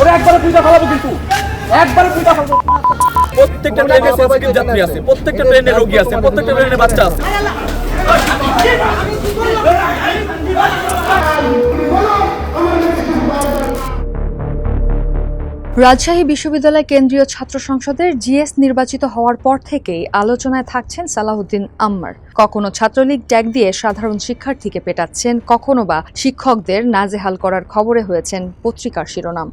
ওরা একবারে পুজা ফেলাবো, কিন্তু একবারে পুজা ফেলাবো। প্রত্যেকটা ট্রেনে সেন্সিটিভ যাত্রী আছে, প্রত্যেকটা ট্রেনে রোগী আছে, প্রত্যেকটা ট্রেনে বাচ্চা আছে। রাজশাহী বিশ্ববিদ্যালয় কেন্দ্রীয় ছাত্র সংসদের জিএস নির্বাচিত হওয়ার পর থেকেই আলোচনায় থাকছেন সালাহুদ্দিন আম্মার। কখনো ছাত্রলীগ ট্যাগ দিয়ে সাধারণ শিক্ষার্থীকে পেটাচ্ছেন, কখনো বা শিক্ষকদের নাজেহাল করার খবরে হয়েছেন পত্রিকার শিরোনাম।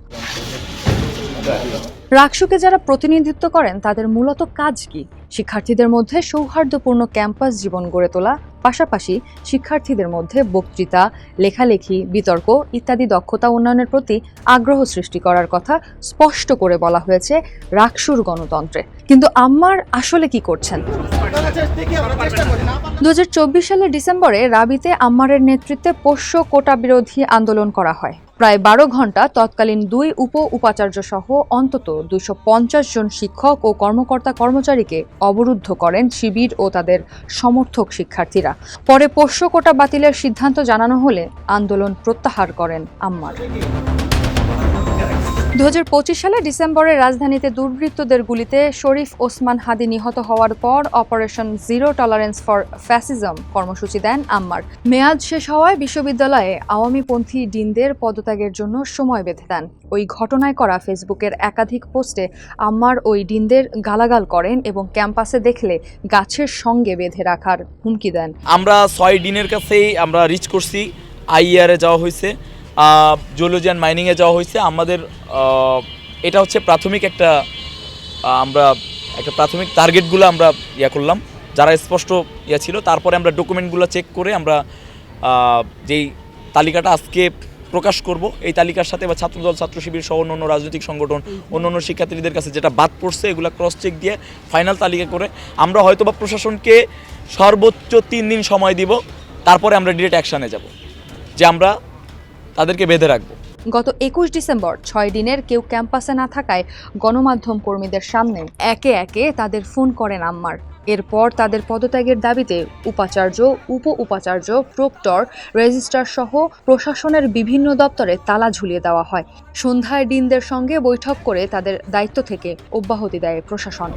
রাকসুকে যারা প্রতিনিধিত্ব করেন তাদের মূলত কাজ কি? শিক্ষার্থীদের মধ্যে সৌহার্দ্যপূর্ণ ক্যাম্পাস জীবন গড়ে তোলা, পাশাপাশি শিক্ষার্থীদের মধ্যে বক্তৃতা, লেখালেখি, বিতর্ক ইত্যাদি দক্ষতা উন্নয়নের প্রতি আগ্রহ সৃষ্টি করার কথা স্পষ্ট করে বলা হয়েছে রাকসুর গণতন্ত্রে। কিন্তু আম্মার আসলে কি করছেন? 2024 সালের ডিসেম্বরে রাবিতে আম্মারের নেতৃত্বে পোষ্য কোটা বিরোধী আন্দোলন করা হয়। প্রায় 12 ঘণ্টা তৎকালীন 2 উপাচার্য সহ অন্তত 250 জন শিক্ষক ও কর্মকর্তা কর্মচারীকে অবরুদ্ধ করেন শিবির ও তাদের সমর্থক শিক্ষার্থীরা। পরে পোষ্য কোটা বাতিলের সিদ্ধান্ত জানানো হলে আন্দোলন প্রত্যাহার করেন আম্মার। 2025 সালের ডিসেম্বরে রাজধানীতে দুর্বৃত্তদের গুলিতে শরীফ ওসমান হাদি নিহত হওয়ার পর operation zero tolerance for fascism কর্মসূচি দেন আম্মার। মেয়াদ শেষ হওয়ায় বিশ্ববিদ্যালয়ে আওয়ামীপন্থী ডিনদের পদত্যাগের জন্য সময় বেঁধে দেন। ওই ঘটনায় করা ফেসবুকের একাধিক পোস্টে আম্মার ওই ডিনদের গালাগাল করেন এবং ক্যাম্পাসে দেখলে গাছের সঙ্গে বেঁধে রাখার হুমকি দেন। আমরা 6 ডিনের কাছেই আমরা রিচ করছি, আইআরে যাওয়া হয়েছে, জুওলজি অ্যান্ড মাইনিংয়ে যাওয়া হয়েছে। আমাদের এটা হচ্ছে প্রাথমিক আমরা একটা প্রাথমিক টার্গেটগুলো আমরা করলাম, যারা স্পষ্ট ছিল। তারপরে আমরা ডকুমেন্টগুলো চেক করে আমরা যেই তালিকাটা আজকে প্রকাশ করব, এই তালিকার সাথে বা ছাত্রদল, ছাত্র শিবির সহ অন্য রাজনৈতিক সংগঠন, অন্য শিক্ষার্থীদের কাছে যেটা বাদ পড়ছে এগুলো ক্রস চেক দিয়ে ফাইনাল তালিকা করে আমরা হয়তোবা প্রশাসনকে সর্বোচ্চ 3 দিন সময় দিব। তারপরে আমরা ডিরেক্ট অ্যাকশানে যাব, যে আমরা তাদেরকে বেঁধে রাখবো। গত 21 ডিসেম্বর 6 দিনের কেউ ক্যাম্পাসে না থাকায় গণমাধ্যম কর্মীদের সামনে একে একে তাদের ফোন করেন আম্মার। এরপর তাদের পদত্যাগের দাবিতে উপাচার্য, উপাচার্য, প্রক্টর, রেজিস্ট্রার সহ প্রশাসনের বিভিন্ন দপ্তরে তালা ঝুলিয়ে দেওয়া হয়। সন্ধ্যায় ডিনদের সঙ্গে বৈঠক করে তাদের দায়িত্ব থেকে অব্যাহতি দেয় প্রশাসন।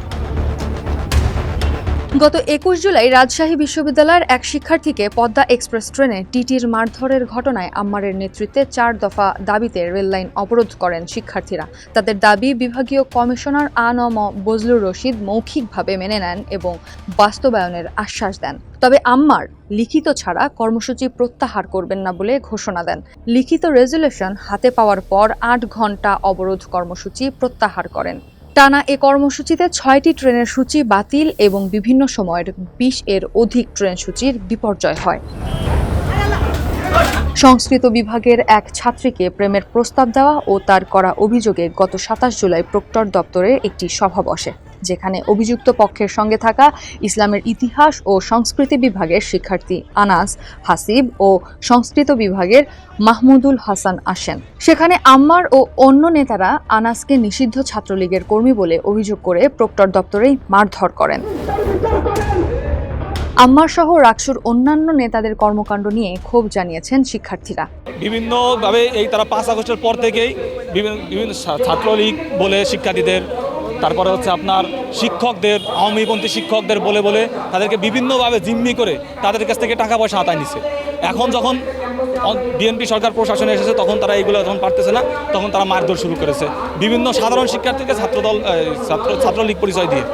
গত 21 জুলাই রাজশাহী বিশ্ববিদ্যালয়ের এক শিক্ষার্থীকে পদ্মা এক্সপ্রেস ট্রেনে টিটির মারধরের ঘটনায় আম্মারের নেতৃত্বে 4 দফা দাবিতে রেললাইন অবরোধ করেন শিক্ষার্থীরা। তাদের দাবি বিভাগীয় কমিশনার আ.ন.ম বজলুর রশিদ মৌখিকভাবে মেনে নেন এবং বাস্তবায়নের আশ্বাস দেন। তবে আম্মার লিখিত ছাড়া কর্মসূচি প্রত্যাহার করবেন না বলে ঘোষণা দেন। লিখিত রেজুলেশন হাতে পাওয়ার পর 8 ঘণ্টা অবরোধ কর্মসূচি প্রত্যাহার করেন। টানা এ কর্মসূচিতে 6টি ট্রেনের সূচি বাতিল এবং বিভিন্ন সময়ের 20 এর অধিক ট্রেন সূচির বিপর্যয় হয়। সংস্কৃত বিভাগের এক ছাত্রীকে প্রেমের প্রস্তাব দেওয়া ও তার করা অভিযোগে গত 27 জুলাই প্রক্টর দপ্তরে একটি সভা বসে, যেখানে অভিযুক্ত পক্ষের সঙ্গে থাকা ইসলামের ইতিহাস ও সংস্কৃতি বিভাগের শিক্ষার্থী আনাস, হাসিব ও সংস্কৃত বিভাগের মাহমুদুল হাসান আসেন। সেখানে আম্মার ও অন্য নেতারা আনাসকে নিষিদ্ধ ছাত্রলীগের কর্মী বলে অভিযোগ করে প্রক্টর দপ্তরেই মারধর করেন। আম্মার সহ রাকসুর অন্যান্য নেতাদের কর্মকাণ্ড নিয়ে ক্ষোভ জানিয়েছেন শিক্ষার্থীরা। বিভিন্নভাবে তারা 5 আগস্টের পর থেকেই বিভিন্ন ছাত্রলীগ বলে শিক্ষার্থীদের, তারপরে হচ্ছে আপনার শিক্ষকদের, আওয়ামীপন্থী শিক্ষকদের বলে বলে তাদেরকে বিভিন্নভাবে জিম্মি করে তাদের কাছ থেকে টাকা পয়সা আদায় নিছে। এখন যখন বিএনপি সরকার প্রশাসনে এসেছে তখন তারা এইগুলো যখন পারতেছে না, তখন তারা মারধর শুরু করেছে বিভিন্ন সাধারণ শিক্ষার্থীকে ছাত্রলীগ পরিচয় দিয়ে।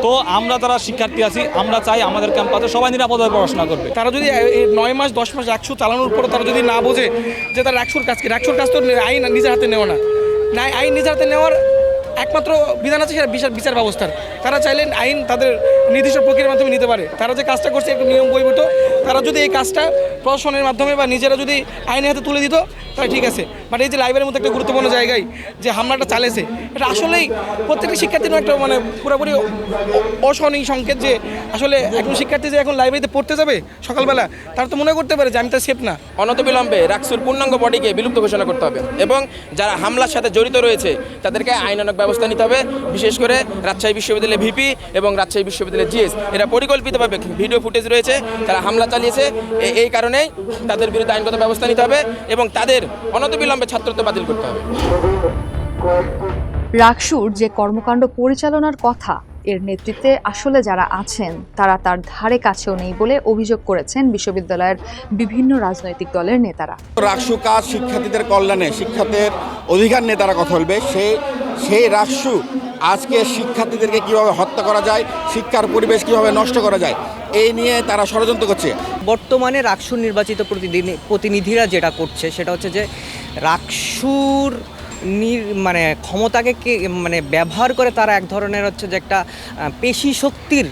তো আমরা যারা শিক্ষার্থী আছি আমরা চাই আমাদের ক্যাম্পাসে সবাই নিরাপদভাবে পড়াশোনা করবে। তারা যদি 9 মাস 10 মাস 100 চালানোর পরে তারা যদি না বোঝে যে তার রাকসুর কাজ তো আইন নিজের হাতে নেওয়া না, আইন নিজের হাতে নেওয়ার একমাত্র বিধান আছে সেটা বিচার ব্যবস্থার। তারা চাইলেন আইন তাদের নির্দিষ্ট প্রক্রিয়ার মাধ্যমে নিতে পারে। তারা যে কাজটা করছে একটু নিয়ম বহির্ভূত, তারা যদি এই কাজটা প্রশাসনের মাধ্যমে বা নিজেরা যদি আইনের হাতে তুলে দিত তাহলে ঠিক আছে। বাট এই যে লাইব্রেরির মধ্যে একটা গুরুত্বপূর্ণ জায়গায় যে হামলাটা চালিয়েছে, এটা আসলেই প্রত্যেকটি শিক্ষার্থীর একটা পুরোপুরি অসহনীয় সংকেত যে আসলে একজন শিক্ষার্থী যে এখন লাইব্রেরিতে পড়তে যাবে সকালবেলা, তারা তো মনে করতে পারে যে আমি তার সেফ না। অনতিবিলম্বে রাকসুর পূর্ণাঙ্গ বডিকে বিলুপ্ত ঘোষণা করতে হবে এবং যারা হামলার সাথে জড়িত রয়েছে তাদেরকে আইনানুগ ব্যবস্থা নিতে হবে। বিশেষ করে রাজশাহী বিশ্ববিদ্যালয়ের ভিপি এবং রাজশাহী বিশ্ববিদ্যালয়ের জিএস, এরা পরিকল্পিতভাবে ভিডিও ফুটেজ রয়েছে, তারা হামলা চালিয়েছে। এই কারণেই তাদের বিরুদ্ধে আইনগত ব্যবস্থা নিতে হবে এবং তাদের অনতিবিলম্বে ছাত্রত্ব বাতিল করতে হবে। রাকসুর যে কর্মকাণ্ড পরিচালনার কথা, এর নেতৃত্বে আসলে যারা আছেন তারা তার ধারে কাছেও নেই বলে অভিযোগ করেছেন বিশ্ববিদ্যালয়ের বিভিন্ন রাজনৈতিক দলের নেতারা। রাকসু কাজ শিক্ষার্থীদের কল্যাণে, শিক্ষার্থীদের অধিকার নিয়ে তারা কথা বলবে। সেই রাকসু আজকে শিক্ষার্থীদেরকে কিভাবে হত্যা করা যায়, শিক্ষার পরিবেশ কিভাবে নষ্ট করা যায়, এই নিয়ে তারা ষড়যন্ত্র করছে। বর্তমানে রাকসুর নির্বাচিত প্রতিনিধিরা যেটা করছে সেটা হচ্ছে যে রাকসুর মানে ক্ষমতাকে মানে ব্যবহার করে তারা এক ধরনের হচ্ছে যে একটা পেশি শক্তির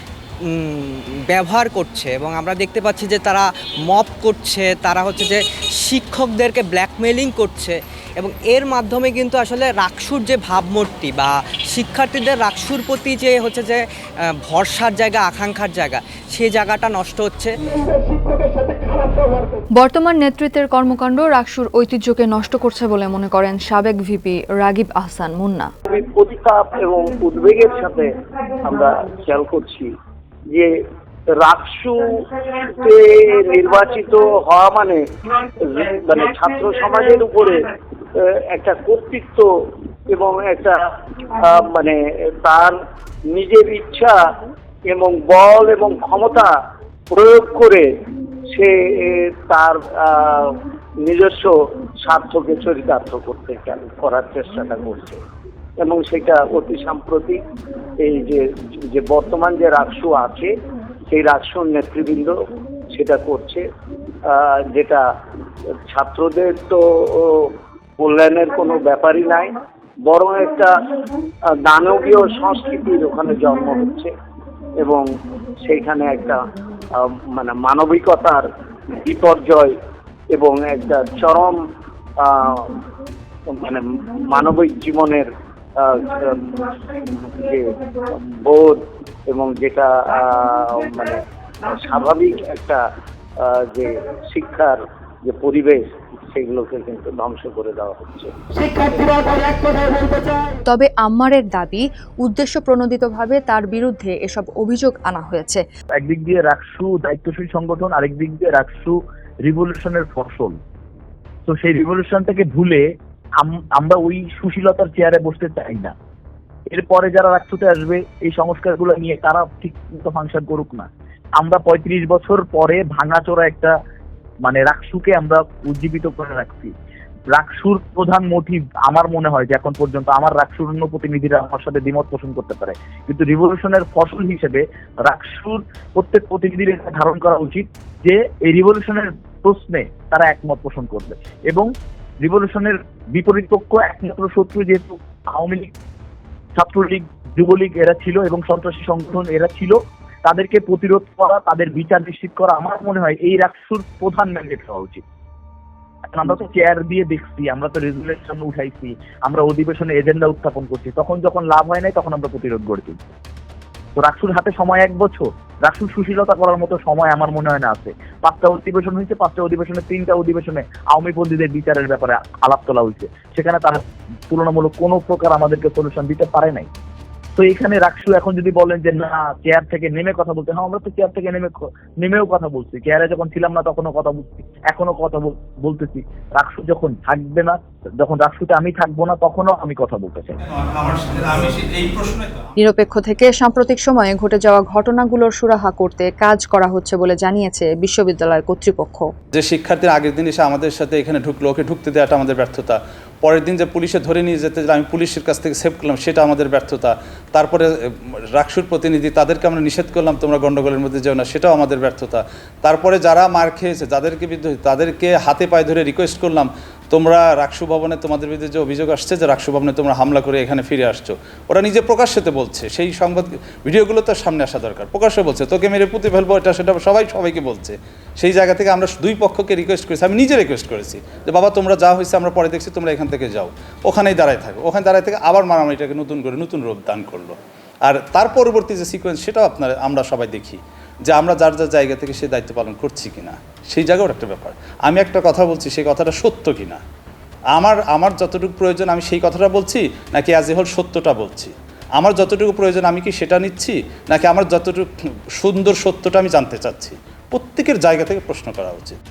ব্যবহার করছে, এবং আমরা দেখতে পাচ্ছি যে তারা মব করছে, তারা হচ্ছে যে শিক্ষকদেরকে ব্ল্যাকমেলিং করছে, এবং এর মাধ্যমে কিন্তু আসলে রাকসুর যে ভাবমূর্তি বা শিক্ষার্থীদের রাকসুর প্রতি যে হচ্ছে যে ভরসার জায়গা, আকাঙ্ক্ষার জায়গা, সেই জায়গাটা নষ্ট হচ্ছে। বর্তমান নেতৃত্বের কর্মকাণ্ড রাকসুর ঐতিহ্যকে নষ্ট করছে বলে মনে করেন সাবেক ভিপি রাগিব আহসান মুন্না। প্রতিতাপ এবং উদ্বেগের সাথে আমরা খেয়াল করছি যে রাকসুতে নির্বাচিত হওয়া মানে ছাত্র সমাজের উপরে একটা কর্তৃত্ব এবং একটা তার নিজের ইচ্ছা এবং বল এবং ক্ষমতা প্রয়োগ করে সে তার নিজস্ব স্বার্থকে চরিতার্থ করার চেষ্টাটা করছে, এবং সেটা অতি সাম্প্রতিক এই যে বর্তমান যে রাকসু আছে সেই রাকসুর নেতৃবৃন্দ সেটা করছে, যেটা ছাত্রদের তো কল্যাণের কোনো ব্যাপারই নাই, বরং একটা দানবীয় সংস্কৃতির ওখানে জন্ম হচ্ছে, এবং সেইখানে একটা মানবিকতার বিপর্যয় এবং একটা চরম মানবিক জীবনের যে বোধ এবং যেটা স্বাভাবিক একটা যে শিক্ষার যে পরিবেশ, সেগুলোকে কিন্তু ধ্বংস করে দেওয়া হচ্ছে। তবে আম্মারের দাবি, উদ্দেশ্য প্রণোদিতভাবে তার বিরুদ্ধে এসব অভিযোগ আনা হয়েছে। একদিক দিয়ে রাকসু দায়িত্বশীল সংগঠন, আরেক দিক দিয়ে রাকসু রিভলিউশনের ফসল। তো সেই রিভলিউশনটাকে ভুলে আমরা ওই সুশীলতার চেয়ারে বসতে চাই না। এরপরে যারা রাকসুতে আসবে এই সংস্কারগুলো নিয়ে তারা ঠিক মতো ফাংশন করুক না। আমরা 35 বছর পরে ভাঙাচোরা একটা রাকসুকে আমরা উজ্জীবিত করে রাখছি। রাকসুর প্রধান মোটিভ আমার মনে হয় যে এখন পর্যন্ত আমার রাকসুর অন্য প্রতিনিধিরা আমার সাথে দ্বিমত পোষণ করতে পারে, কিন্তু রিভলিউশনের ফসল হিসেবে রাকসুর প্রত্যেক প্রতিনিধির এটা ধারণ করা উচিত যে এই রিভলিউশনের প্রশ্নে তারা একমত পোষণ করবে, এবং রিভলিউশনের বিপরীত পক্ষ একমাত্র শত্রু যেহেতু আওয়ামী লীগ, ছাত্রলীগ, যুবলীগ এরা ছিল এবং সন্ত্রাসী সংগঠন এরা ছিল, তাদেরকে প্রতিরোধ করা, তাদের বিচার নিশ্চিত করা আমার মনে হয় এই রাকসুর প্রধান ম্যান্ডেট হওয়া উচিত। আমরা তো চেয়ার দিয়ে দেখছি, আমরা তো রেজুলেশন উঠাইছি, আমরা অধিবেশনে এজেন্ডা উত্থাপন করছি, তখন যখন লাভ হয় নাই তখন আমরা প্রতিরোধ গড়ে তুলছি। তো রাকসুর হাতে সময় 1 বছর, রাকসুর সুশীলতা করার মতো সময় আমার মনে হয় না আছে। 5টা অধিবেশন হয়েছে, 5টা অধিবেশনে 3টা অধিবেশনে আওয়ামী পন্থীদের বিচারের ব্যাপারে আলাপ তোলা হয়েছে, সেখানে তারা তুলনামূলক কোনো প্রকার আমাদেরকে সলিউশন দিতে পারে নাই। তো এখানে রাকসু এখন যদি বলেন যে না চেয়ার থেকে নেমে কথা বলতে, হ্যাঁ আমরা তো চেয়ার থেকে নেমেও কথা বলছি, চেয়ারে যখন ছিলাম না তখনও কথা বলছি, এখনো কথা বলতেছি। রাকসু যখন থাকবে না, যখন রাকসুতে আমি থাকবো না, তখনও আমি কথা বলতে চাই। নিরপেক্ষ থেকে সাম্প্রতিক সময়ে ঘটে যাওয়া ঘটনাগুলোর সুরাহা করতে কাজ করা হচ্ছে বলে জানিয়েছে বিশ্ববিদ্যালয় কর্তৃপক্ষ। যে শিক্ষার্থীরা আগের দিন এসে আমাদের সাথে এখানে ঢুকলো, ওকে ঢুকতে দেওয়াটা আমাদের ব্যর্থতা। পরের দিন যে পুলিশে ধরে নিয়ে যেতে আমি পুলিশের কাছ থেকে সেভ করলাম, সেটা আমাদের ব্যর্থতা। তারপরে রাকসুর প্রতিনিধি, তাদেরকে আমরা নিষেধ করলাম তোমরা গণ্ডগোলের মধ্যে যেও না, সেটাও আমাদের ব্যর্থতা। তারপরে যারা মার খেয়েছে, যাদেরকে বিরুদ্ধে, তাদেরকে হাতে পায়ে ধরে রিকোয়েস্ট করলাম তোমরা রাকসু ভবনে, তোমাদের বিরুদ্ধে যে অভিযোগ আসছে যে রাকসু ভবনে তোমরা হামলা করে এখানে ফিরে আসছো, ওরা নিজে প্রকাশ্যতে বলছে, সেই সংবাদ ভিডিওগুলো তো সামনে আসা দরকার। প্রকাশ্যে বলছে তোকে মেরে পুঁতে ফেলবো, এটা সেটা সবাইকে বলছে। সেই জায়গা থেকে আমরা দুই পক্ষকে রিকোয়েস্ট করেছি, আমি নিজে রিকোয়েস্ট করেছি যে বাবা তোমরা যা হয়েছে আমরা পরে দেখছি, তোমরা এখান থেকে যাও, ওখানেই দাঁড়ায় থাকো। ওখানে দাঁড়ায় থেকে আবার মারামারিটাকে নতুন রূপ দান করলো। আর তার পরবর্তী যে সিকোয়েন্স, সেটাও আমরা সবাই দেখি যে আমরা যার যার জায়গা থেকে সে দায়িত্ব পালন করছি কিনা, সেই জায়গাও একটা ব্যাপার। আমি একটা কথা বলছি, সেই কথাটা সত্য কিনা, আমার যতটুকু প্রয়োজন আমি সেই কথাটা বলছি, নাকি অ্যাজ এ হোল সত্যটা বলছি। আমার যতটুকু প্রয়োজন আমি কি সেটা নিচ্ছি, নাকি আমার যতটুকু সুন্দর সত্যটা আমি জানতে চাচ্ছি। প্রত্যেকের জায়গা থেকে প্রশ্ন করা উচিত।